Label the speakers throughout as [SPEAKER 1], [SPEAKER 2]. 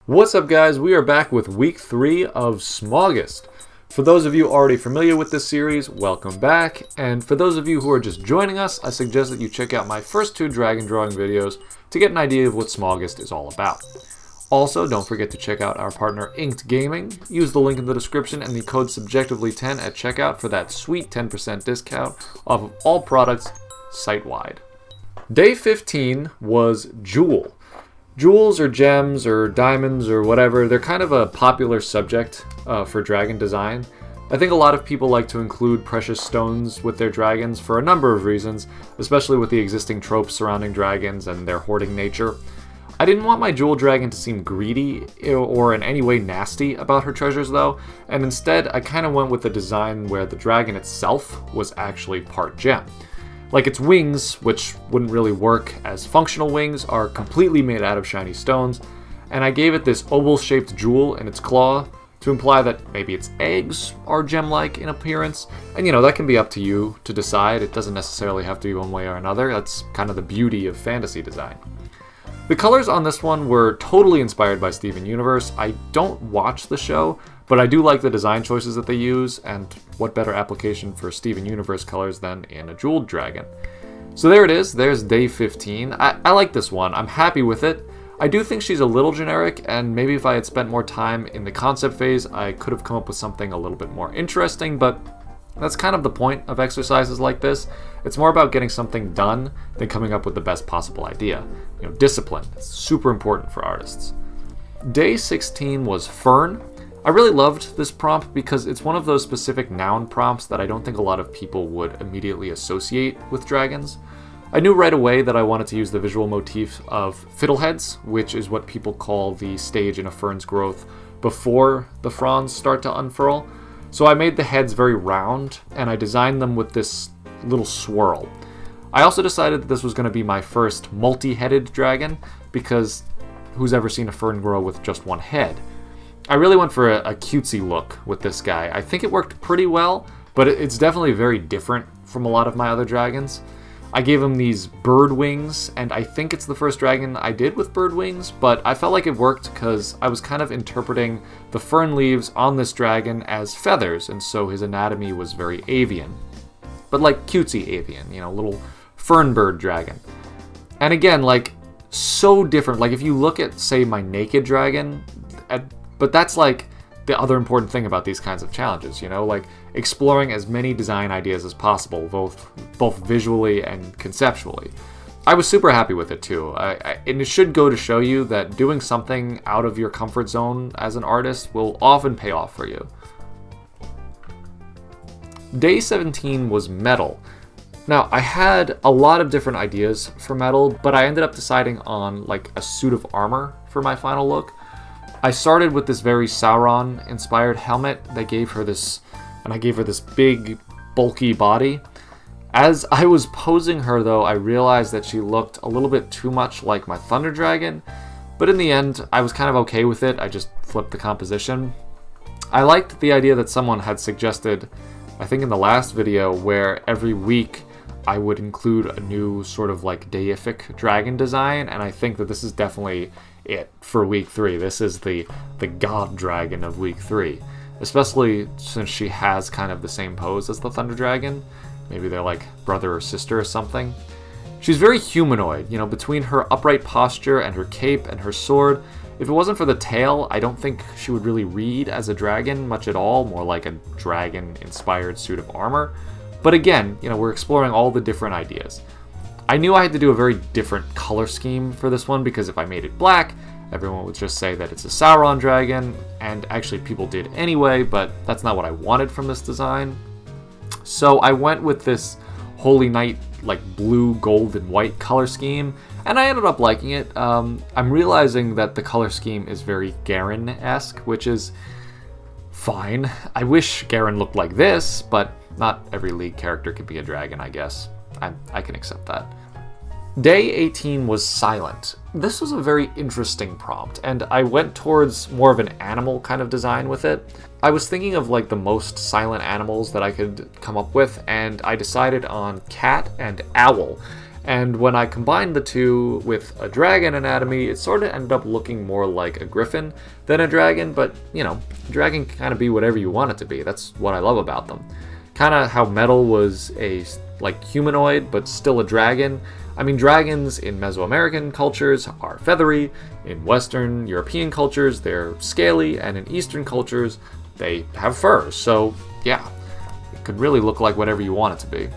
[SPEAKER 1] What's up, guys? We are back with week 3 of Smaugust. For those of you already familiar with this series, welcome back. And for those of you who are just joining us, I suggest that you check out my first 2 dragon drawing videos to get an idea of what Smaugust is all about. Also, don't forget to check out our partner Inked Gaming. Use the link in the description and the code subjectively10 at checkout for that sweet 10% discount off of all products site-wide. Day 15 was Jewel. Jewels or gems or diamonds or whatever, they're kind of a popular subject for dragon design. I think a lot of people like to include precious stones with their dragons for a number of reasons, especially with the existing tropes surrounding dragons and their hoarding nature. I didn't want my jewel dragon to seem greedy or in any way nasty about her treasures though, and instead I kind of went with a design where the dragon itself was actually part gem. Like its wings, which wouldn't really work as functional wings, are completely made out of shiny stones, and I gave it this oval-shaped jewel in its claw to imply that maybe its eggs are gem-like in appearance, and that can be up to you to decide. It doesn't necessarily have to be one way or another. That's kind of the beauty of fantasy design. The colors on this one were totally inspired by Steven Universe. I don't watch the show, but I do like the design choices that they use, and what better application for Steven Universe colors than in a jeweled dragon. So there it is, there's day 15. I like this one, I'm happy with it. I do think she's a little generic, and maybe if I had spent more time in the concept phase, I could have come up with something a little bit more interesting, but that's kind of the point of exercises like this. It's more about getting something done than coming up with the best possible idea. Discipline, it's super important for artists. Day 16 was FERN. I really loved this prompt because it's one of those specific noun prompts that I don't think a lot of people would immediately associate with dragons. I knew right away that I wanted to use the visual motif of fiddleheads, which is what people call the stage in a fern's growth before the fronds start to unfurl. So I made the heads very round, and I designed them with this little swirl. I also decided that this was going to be my first multi-headed dragon, because who's ever seen a fern grow with just one head? I really went for a cutesy look with this guy. I think it worked pretty well, but it's definitely very different from a lot of my other dragons. I gave him these bird wings, and I think it's the first dragon I did with bird wings, but I felt like it worked because I was kind of interpreting the fern leaves on this dragon as feathers, and so his anatomy was very avian. But like cutesy avian, little fern bird dragon. And again, so different. If you look at, say, my naked dragon, but that's the other important thing about these kinds of challenges, exploring as many design ideas as possible, both visually and conceptually. I was super happy with it too, and it should go to show you that doing something out of your comfort zone as an artist will often pay off for you. Day 17 was metal. Now, I had a lot of different ideas for metal, but I ended up deciding on a suit of armor for my final look. I started with this very Sauron-inspired helmet that gave her this, and I gave her this big, bulky body. As I was posing her, though, I realized that she looked a little bit too much like my Thunder Dragon, but in the end, I was kind of okay with it. I just flipped the composition. I liked the idea that someone had suggested, I think in the last video, where every week I would include a new sort of deific dragon design, and I think that this is definitely it for week 3. This is the god dragon of week 3, especially since she has kind of the same pose as the Thunder Dragon. Maybe they're like brother or sister or something. She's very humanoid, between her upright posture and her cape and her sword. If it wasn't for the tail, I don't think she would really read as a dragon much at all, more like a dragon-inspired suit of armor. But again, we're exploring all the different ideas. I knew I had to do a very different color scheme for this one, because if I made it black, everyone would just say that it's a Sauron dragon, and actually people did anyway, but that's not what I wanted from this design. So I went with this Holy Night, blue, gold, and white color scheme, and I ended up liking it. I'm realizing that the color scheme is very Garen-esque, which is fine. I wish Garen looked like this, but not every League character could be a dragon, I guess. I can accept that. Day 18 was silent. This was a very interesting prompt, and I went towards more of an animal kind of design with it. I was thinking of the most silent animals that I could come up with, and I decided on cat and owl. And when I combined the two with a dragon anatomy, it sort of ended up looking more like a griffin than a dragon, but you know, a dragon can kind of be whatever you want it to be. That's what I love about them. Kind of how metal was a like humanoid, but still a dragon. I mean, dragons in Mesoamerican cultures are feathery, in Western European cultures they're scaly, and in Eastern cultures they have furs. So yeah, it could really look like whatever you want it to be.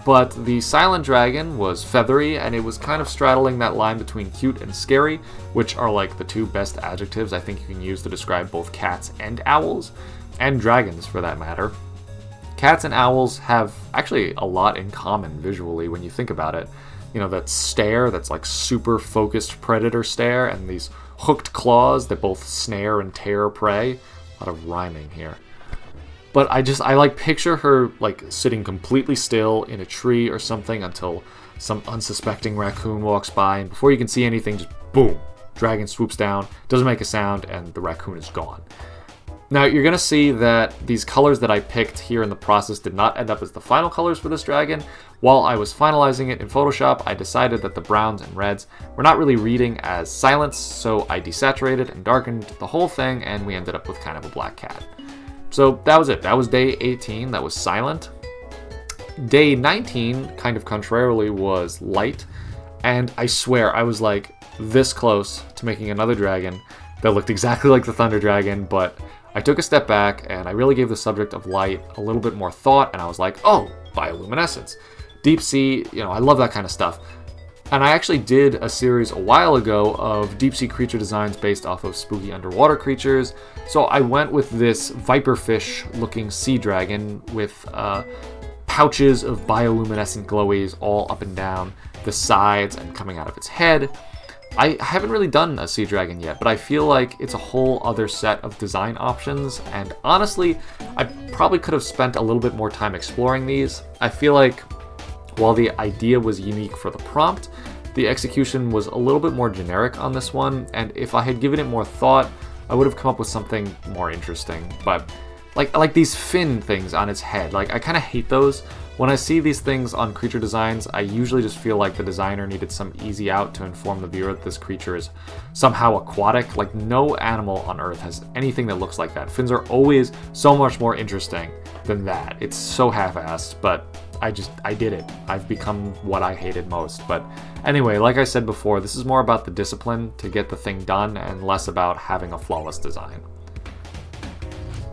[SPEAKER 1] But the silent dragon was feathery, and it was kind of straddling that line between cute and scary, which are like the two best adjectives I think you can use to describe both cats and owls, and dragons for that matter. Cats and owls have actually a lot in common visually when you think about it. You know, that stare that's like super focused predator stare, and these hooked claws that both snare and tear prey. A lot of rhyming here. But I like picture her like sitting completely still in a tree or something until some unsuspecting raccoon walks by, and before you can see anything, just boom, dragon swoops down, doesn't make a sound, and the raccoon is gone. Now you're gonna see that these colors that I picked here in the process did not end up as the final colors for this dragon. While I was finalizing it in Photoshop, I decided that the browns and reds were not really reading as silence, so I desaturated and darkened the whole thing, and we ended up with kind of a black cat. So that was it. That was day 18. That was silent. Day 19, kind of contrarily, was light. And I swear, I was like this close to making another dragon that looked exactly like the Thunder Dragon, but I took a step back and I really gave the subject of light a little bit more thought, and I was like, oh, bioluminescence. Deep sea, you know, I love that kind of stuff. And I actually did a series a while ago of deep sea creature designs based off of spooky underwater creatures. So I went with this viperfish looking sea dragon with pouches of bioluminescent glowies all up and down the sides and coming out of its head. I haven't really done a sea dragon yet, but I feel like it's a whole other set of design options, and honestly, I probably could have spent a little bit more time exploring these. I feel like while the idea was unique for the prompt, the execution was a little bit more generic on this one, and if I had given it more thought, I would have come up with something more interesting. But like these fin things on its head, like I kind of hate those. When I see these things on creature designs, I usually just feel like the designer needed some easy out to inform the viewer that this creature is somehow aquatic. Like no animal on Earth has anything that looks like that. Fins are always so much more interesting than that. It's so half-assed, but I did it. I've become what I hated most. But anyway, like I said before, this is more about the discipline to get the thing done and less about having a flawless design.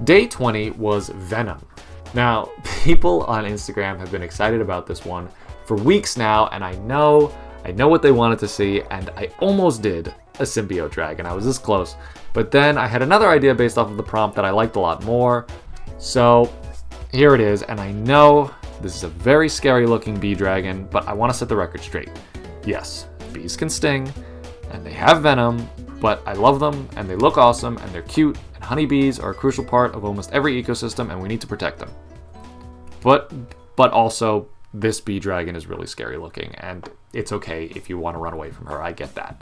[SPEAKER 1] Day 20 was Venom. Now, people on Instagram have been excited about this one for weeks now, and I know what they wanted to see, and I almost did a symbiote dragon. I was this close, but then I had another idea based off of the prompt that I liked a lot more. So here it is, and I know this is a very scary looking bee dragon, but I want to set the record straight. Yes, bees can sting, and they have venom, but I love them, and they look awesome, and they're cute, and honeybees are a crucial part of almost every ecosystem, and we need to protect them. But also, this bee dragon is really scary looking, and it's okay if you want to run away from her. I get that.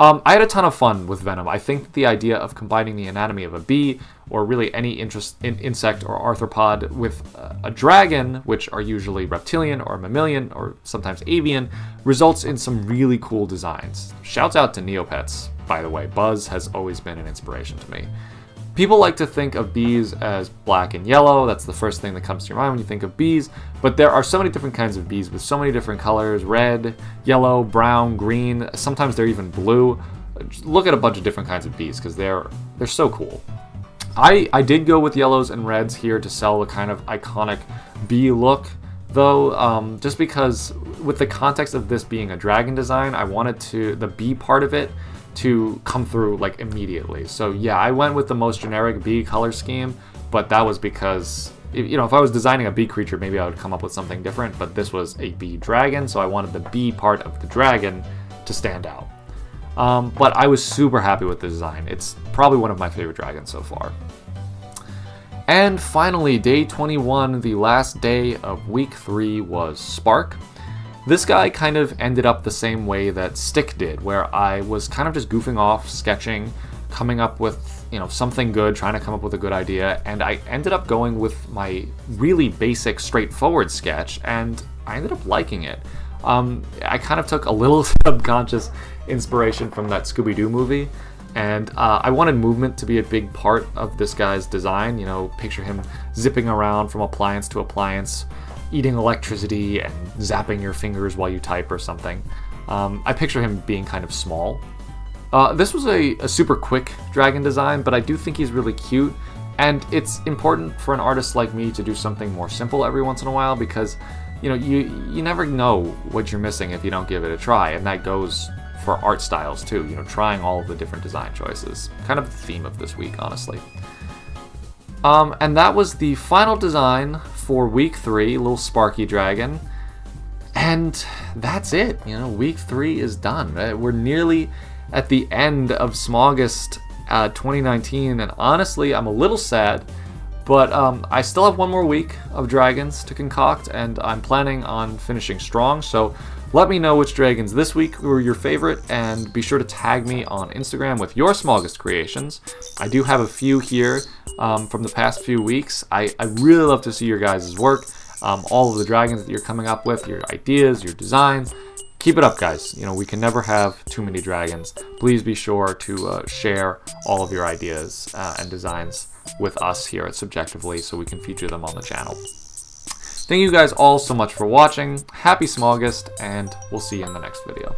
[SPEAKER 1] I had a ton of fun with Venom. I think the idea of combining the anatomy of a bee, or really any insect or arthropod, with a dragon, which are usually reptilian or mammalian or sometimes avian, results in some really cool designs. Shouts out to Neopets, by the way. Buzz has always been an inspiration to me. People like to think of bees as black and yellow. That's the first thing that comes to your mind when you think of bees. But there are so many different kinds of bees with so many different colors: red, yellow, brown, green. Sometimes they're even blue. Just look at a bunch of different kinds of bees because they're so cool. I did go with yellows and reds here to sell the kind of iconic bee look, though, just because with the context of this being a dragon design, I wanted the bee part of it to come through like immediately. So yeah, I went with the most generic bee color scheme, but that was because, you know, if I was designing a bee creature, maybe I would come up with something different, but this was a bee dragon, so I wanted the bee part of the dragon to stand out. But I was super happy with the design. It's probably one of my favorite dragons so far. And finally, day 21, the last day of week 3, was Spark. This guy kind of ended up the same way that Stick did, where I was kind of just goofing off, sketching, coming up with, you know, something good, trying to come up with a good idea, and I ended up going with my really basic, straightforward sketch, and I ended up liking it. I kind of took a little subconscious inspiration from that Scooby-Doo movie, and I wanted movement to be a big part of this guy's design. You know, picture him zipping around from appliance to appliance, eating electricity and zapping your fingers while you type or something. I picture him being kind of small. This was a super quick dragon design, but I do think he's really cute, and it's important for an artist like me to do something more simple every once in a while, because you know, you never know what you're missing if you don't give it a try, and that goes for art styles too, you know, trying all of the different design choices. Kind of the theme of this week, honestly. And that was the final design for week 3, little Sparky Dragon. And that's it, you know, week 3 is done. We're nearly at the end of Smaugust 2019, and honestly, I'm a little sad, but I still have one more week of dragons to concoct, and I'm planning on finishing strong, so let me know which dragons this week were your favorite, and be sure to tag me on Instagram with your Smaugust creations. I do have a few here from the past few weeks. I really love to see your guys' work, all of the dragons that you're coming up with, your ideas, your designs. Keep it up, guys. You know, we can never have too many dragons. Please be sure to share all of your ideas and designs with us here at Subjectively so we can feature them on the channel. Thank you guys all so much for watching. Happy Smaugust, and we'll see you in the next video.